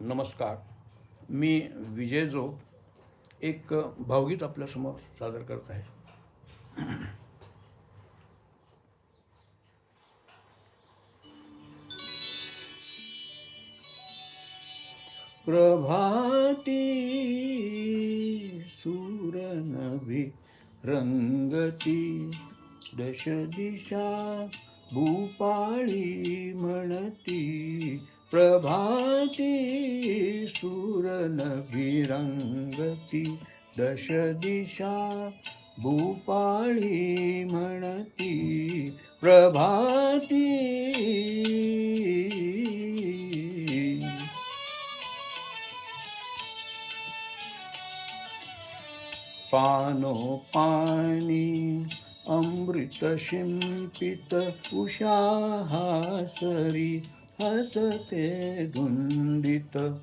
नमस्कार. मी विजय जोग एक भावगीत आपल्यासमोर सादर करत आहे. प्रभाती सूरनभी रंगती, दश दिशा भूपाळी म्हणती. प्रभाती सूरनभिरंगती, दश दिशा भूपाळी म्हणती. प्रभाती पानोपानी अमृत शिंपित उषाहासरी, हसते धुंदित.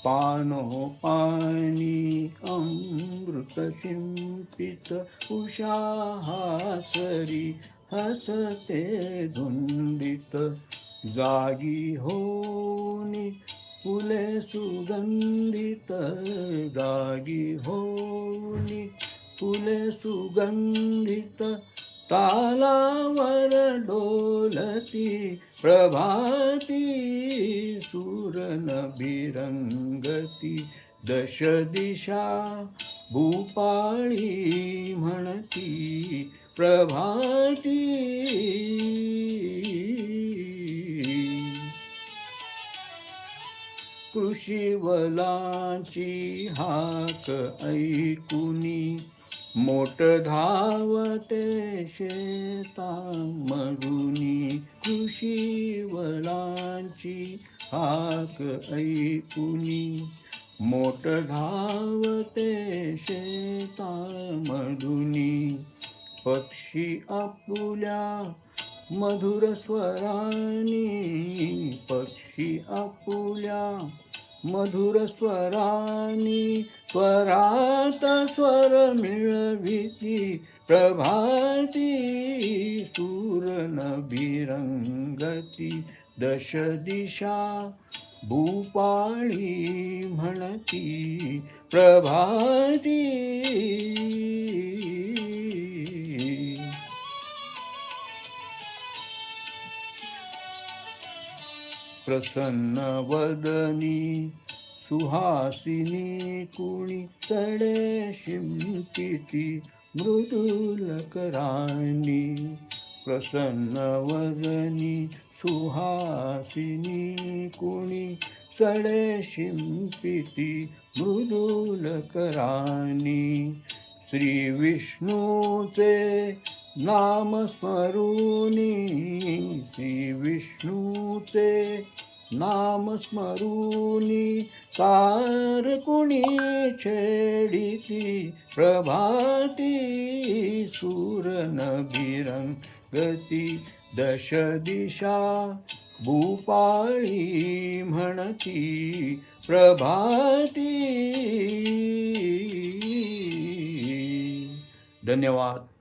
पानोपानी अमृत शिंपित उषाहासरी, हसते धुंदित. जागी होनी फुले सुगंधित, जागी होनी फुले सुगंधित. तालावर डोलती, प्रभाती सूरनभिरंगती. दश दिशा भूपाळी म्हणती. प्रभाती कृषीवलाची हाक ऐकुनी, मोट धावते शेतामधुनी. कृषीवलाची हाक ऐकुनी, मोट धावते शेतामधुनी. पक्षी आपुल्या मधुर स्वरानी, पक्षी आपुल्या मधुर स्वरानी. स्वरात स्वर मिळविती, प्रभाती सूरनभिरंगती. दश दिशा भूपाळी म्हणती. प्रभाती प्रसन्न वदनी सुहासिनी कुणी, चढे शिंपिती मृदुल करानी. प्रसन्न वदनी सुहासिनी कुणी, चढे शिंपिती मृदुल करानी. श्री विष्णूचे नाम स्मरूनी, श्री विष्णूचे नाम स्मरूनी. कारकुणी छेडिती, प्रभाती सूरनभिरंगती. दश दिशा भूपाळी म्हणती. प्रभाती. धन्यवाद.